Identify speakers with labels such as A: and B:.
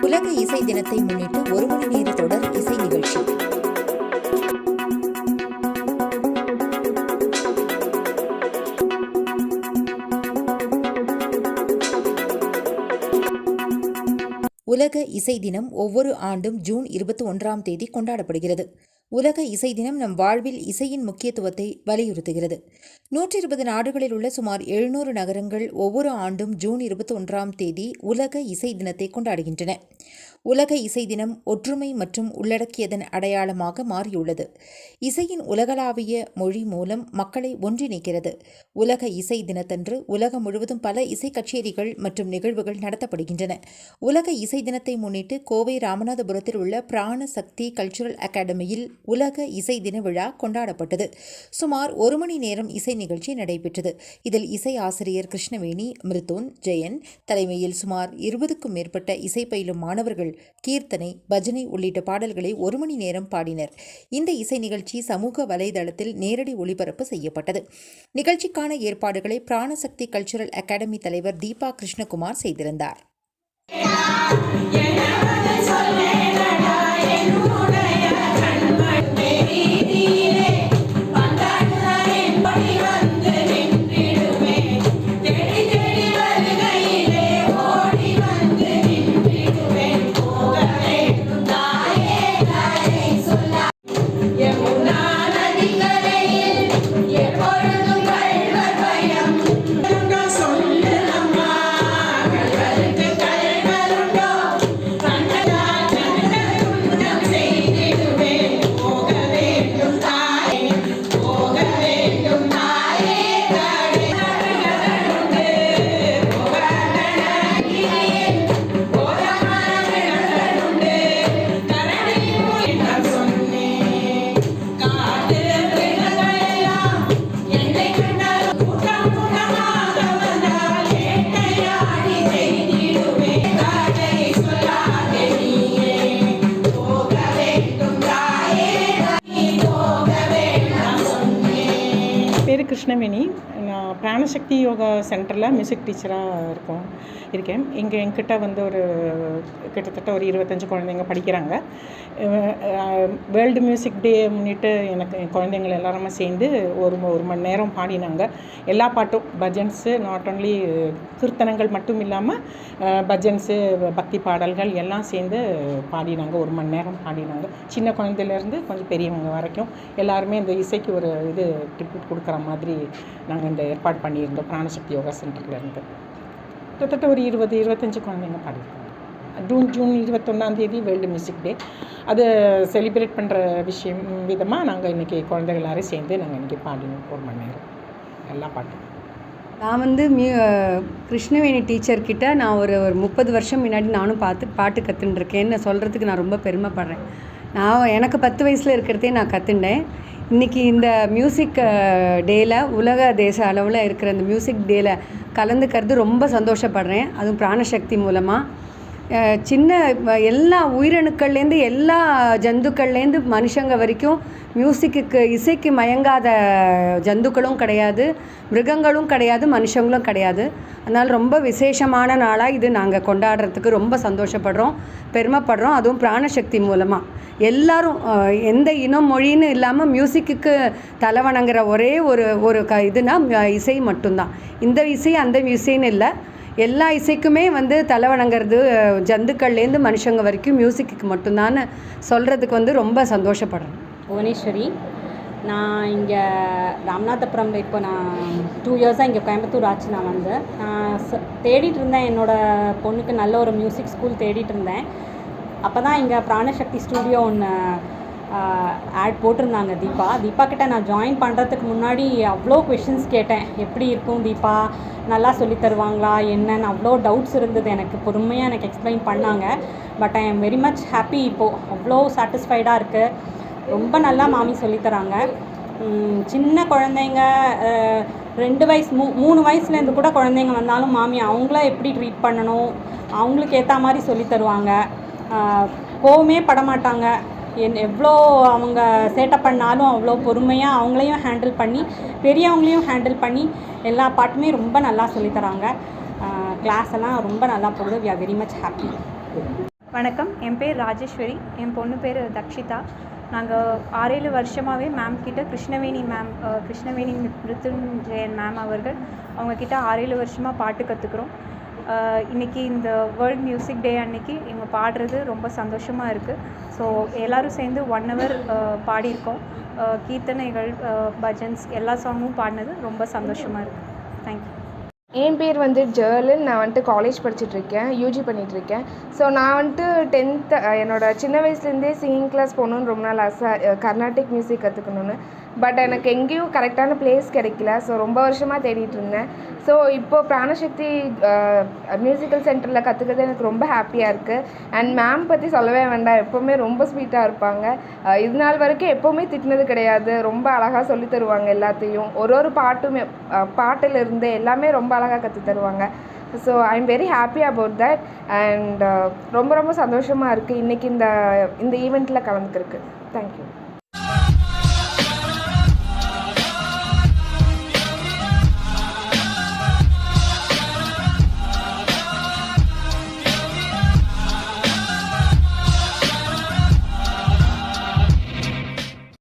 A: உலக இசை தினத்தை முன்னிட்டு 1 மணி நேர தொடர் இசை நிகழ்ச்சி. உலக இசை தினம் ஒவ்வொரு ஆண்டும் ஜூன் 21ஆம் தேதி கொண்டாடப்படுகிறது. உலக இசை தினம் நம் வாழ்வில் இசையின் முக்கியத்துவத்தை வலியுறுத்துகிறது. 120 நாடுகளில் உள்ள சுமார் 700 நகரங்கள் ஒவ்வொரு ஆண்டும் ஜூன் 21ஆம் தேதி உலக இசை தினத்தை கொண்டாடுகின்றன. உலக இசை தினம் ஒற்றுமை மற்றும் உள்ளடக்கியதன் அடையாளமாக மாறியுள்ளது. இசையின் உலகளாவிய மொழி மூலம் மக்களை ஒன்றிணைக்கிறது. உலக இசை தினத்தன்று உலகம் முழுவதும் பல இசை கச்சேரிகள் மற்றும் நிகழ்வுகள் நடத்தப்படுகின்றன. உலக இசை தினத்தை முன்னிட்டு கோவை ராமநாதபுரத்தில் உள்ள பிராண சக்தி கல்ச்சுரல் அகாடமியில் உலக இசை தின விழா கொண்டாடப்பட்டது. சுமார் 1 மணி நேரம் இசை நிகழ்ச்சி நடைபெற்றது. இதில் இசை ஆசிரியர் கிருஷ்ணவேணி, மிருதுன், ஜெயன் தலைமையில் சுமார் 20க்கும் மேற்பட்ட இசை பயிலும் மாணவர்கள் கீர்த்தனை, பஜனை உள்ளிட்ட பாடல்களை 1 மணி நேரம் பாடினர். இந்த இசை நிகழ்ச்சி சமூக வலைதளத்தில் நேரடி ஒளிபரப்பு செய்யப்பட்டது. நிகழ்ச்சிக்கான ஏற்பாடுகளை பிராணசக்தி கல்ச்சுரல் அகாடமி தலைவர் தீபா கிருஷ்ணகுமார் செய்திருந்தார்.
B: பேர் கிருஷ்ணவேணி. நான் பிராணசக்தி யோகா சென்டரில் மியூசிக் டீச்சராக இருக்கேன். என்கிட்ட ஒரு கிட்டத்தட்ட ஒரு 25 குழந்தைங்க படிக்கிறாங்க. வேர்ல்டு மியூசிக் டே முன்னிட்டு எனக்கு என் குழந்தைங்கள் எல்லாருமே சேர்ந்து ஒரு மணி நேரம் பாடினாங்க. எல்லா பாட்டும் பஜன்ஸு, நாட் ஒன்லி கீர்த்தனங்கள் மட்டும் இல்லாமல் பஜன்ஸு, பக்தி பாடல்கள் எல்லாம் சேர்ந்து பாடினாங்க. 1 மணி நேரம் பாடினாங்க. சின்ன குழந்தையிலேருந்து கொஞ்சம் பெரியவங்க வரைக்கும் எல்லாருமே இந்த இசைக்கு ஒரு ட்ரிபியூட் கொடுக்குற மாதிரி நாங்கள் இந்த ஏற்பாடு பண்ணியிருந்தோம். பிராணசக்தி யோகா சென்டர்லேருந்து கிட்டத்தட்ட ஒரு 20-25 குழந்தைங்க பாடியிருக்காங்க. ஜூன் 21ஆம் தேதி வேர்ல்டு மியூசிக் டே. அதை செலிப்ரேட் பண்ணுற விதமாக நாங்கள் இன்றைக்கி குழந்தைகள் எல்லாரும் சேர்ந்து நாங்கள் இன்றைக்கி பாடினோம் 1 மணி நேரம் எல்லா பாட்டும்.
C: நான் கிருஷ்ணவேணி டீச்சர்கிட்ட நான் ஒரு 30 வருஷம் முன்னாடி நானும் பாட்டு கற்றுட்டுருக்கேன்னு சொல்கிறதுக்கு நான் ரொம்ப பெருமைப்படுறேன். எனக்கு 10 வயசில் இருக்கிறதே நான் கற்றுண்டேன். இன்றைக்கி இந்த மியூசிக் டேயில் உலக தேச அளவில் இருக்கிற இந்த மியூசிக் டேயில் கலந்துக்கிறது ரொம்ப சந்தோஷப்படுறேன். அதுவும் பிராணசக்தி மூலமாக சின்ன எல்லா உயிரணுக்கள்லேருந்து எல்லா ஜந்துக்கள்லேருந்து மனுஷங்க வரைக்கும் இசைக்கு மயங்காத ஜந்துக்களும் கிடையாது, மிருகங்களும் கிடையாது, மனுஷங்களும் கிடையாது. அதனால் ரொம்ப விசேஷமான நாளாக இது நாங்கள் கொண்டாடுறதுக்கு ரொம்ப சந்தோஷப்படுறோம், பெருமைப்படுறோம். அதுவும் பிராணசக்தி மூலமாக எல்லாரும் எந்த இனம் மொழின்னு இல்லாமல் மியூசிக்கு தலை வணங்குற ஒரே ஒரு இதுனா இசை மட்டும்தான். இந்த இசை அந்த இசைன்னு இல்லை, எல்லா இசைக்குமே தலை வணங்கிறது ஜந்துக்கள்லேருந்து மனுஷங்க வரைக்கும் மியூசிக்கு மட்டும்தான் சொல்கிறதுக்கு ரொம்ப சந்தோஷப்படுறேன்.
D: புவனேஸ்வரி. நான் இங்கே ராமநாதபுரமில் இப்போ நான் 2 இயர்ஸாக இங்கே கோயம்புத்தூர் ஆச்சு. நான் தேடிட்டு இருந்தேன், என்னோடய பொண்ணுக்கு நல்ல ஒரு மியூசிக் ஸ்கூல் தேடிட்டு இருந்தேன். அப்போ தான் இங்கே பிராணசக்தி ஸ்டூடியோ ஒன்று ஆட் போட்டிருந்தாங்க. தீபா கிட்ட நான் ஜாயின் பண்ணுறதுக்கு முன்னாடி அவ்வளோ கொஷின்ஸ் கேட்டேன். எப்படி இருக்கும் தீபா, நல்லா சொல்லி தருவாங்களா என்னன்னு அவ்வளோ டவுட்ஸ் இருந்தது எனக்கு. பொறுமையாக எனக்கு எக்ஸ்பிளைன் பண்ணாங்க. But I am very much happy. இப்போது அவ்வளோ சாட்டிஸ்ஃபைடாக இருக்குது. ரொம்ப நல்லா மாமி சொல்லித்தராங்க. சின்ன குழந்தைங்க 2 வயசு 3 வயசுலேருந்து கூட குழந்தைங்க வந்தாலும் மாமி அவங்கள எப்படி ட்ரீட் பண்ணணும் அவங்களுக்கு ஏற்ற மாதிரி சொல்லி தருவாங்க. கோவமே படமாட்டாங்க. எவ்வளோ அவங்க சேட்டப் பண்ணாலும் அவ்வளோ பொறுமையாக அவங்களையும் ஹேண்டில் பண்ணி பெரியவங்களையும் ஹேண்டில் பண்ணி எல்லா பாட்டுமே ரொம்ப நல்லா சொல்லித்தராங்க. கிளாஸ் எல்லாம் ரொம்ப நல்லா போகுது. We are very much happy.
E: வணக்கம், என் பேர் ராஜேஸ்வரி, என் பொண்ணு பேர் தக்ஷிதா. நாங்கள் 6-7 வருஷமாகவே மேம் கிட்ட கிருஷ்ணவேணி மிருத்யுஞ்சயன் மேம் அவர்கள் அவங்கக்கிட்ட 6-7 வருஷமாக பாட்டு கற்றுக்குறோம். இன்றைக்கி இந்த வேர்ல்ட் மியூசிக் டே அன்னைக்கு இவங்க பாடுறது ரொம்ப சந்தோஷமாக இருக்குது. ஸோ எல்லோரும் சேர்ந்து 1 hour பாடியிருக்கோம். கீர்த்தனைகள், பஜன்ஸ் எல்லா சாங்கும் பாடினது ரொம்ப சந்தோஷமாக இருக்குது. தேங்க்யூ.
F: என் பேர் ஜெர்லின். நான் காலேஜ் படிச்சுட்ருக்கேன், யூஜி பண்ணிகிட்ருக்கேன். ஸோ நான் 10th என்னோட சின்ன வயசுலேருந்தே சிங்கிங் கிளாஸ் போகணுன்னு ரொம்ப நாள் ஆசை, கர்நாடிக் மியூசிக் கற்றுக்கணுன்னு. பட் எனக்கு எங்கேயும் கரெக்டான பிளேஸ் கிடைக்கல. ஸோ ரொம்ப வருஷமாக தேடிட்டு இருந்தேன். ஸோ இப்போது பிராணசக்தி மியூசிக்கல் சென்டரில் கற்றுக்கிறது எனக்கு ரொம்ப ஹாப்பியாக இருக்குது. அண்ட் மேம் பற்றி சொல்லவே வேண்டாம், எப்போவுமே ரொம்ப ஸ்வீட்டாக இருப்பாங்க. இது நாள் வரைக்கும் எப்போவுமே திட்டினது கிடையாது. ரொம்ப அழகாக சொல்லி தருவாங்க எல்லாத்தையும். ஒரு பாட்டுமே பாட்டிலிருந்து எல்லாமே ரொம்ப அழகாக கற்று தருவாங்க. So I am very happy about that. And ரொம்ப ரொம்ப சந்தோஷமாக இருக்குது இன்றைக்கி இந்த ஈவெண்ட்டில் கலந்துக்கிறதுக்கு. தேங்க்யூ.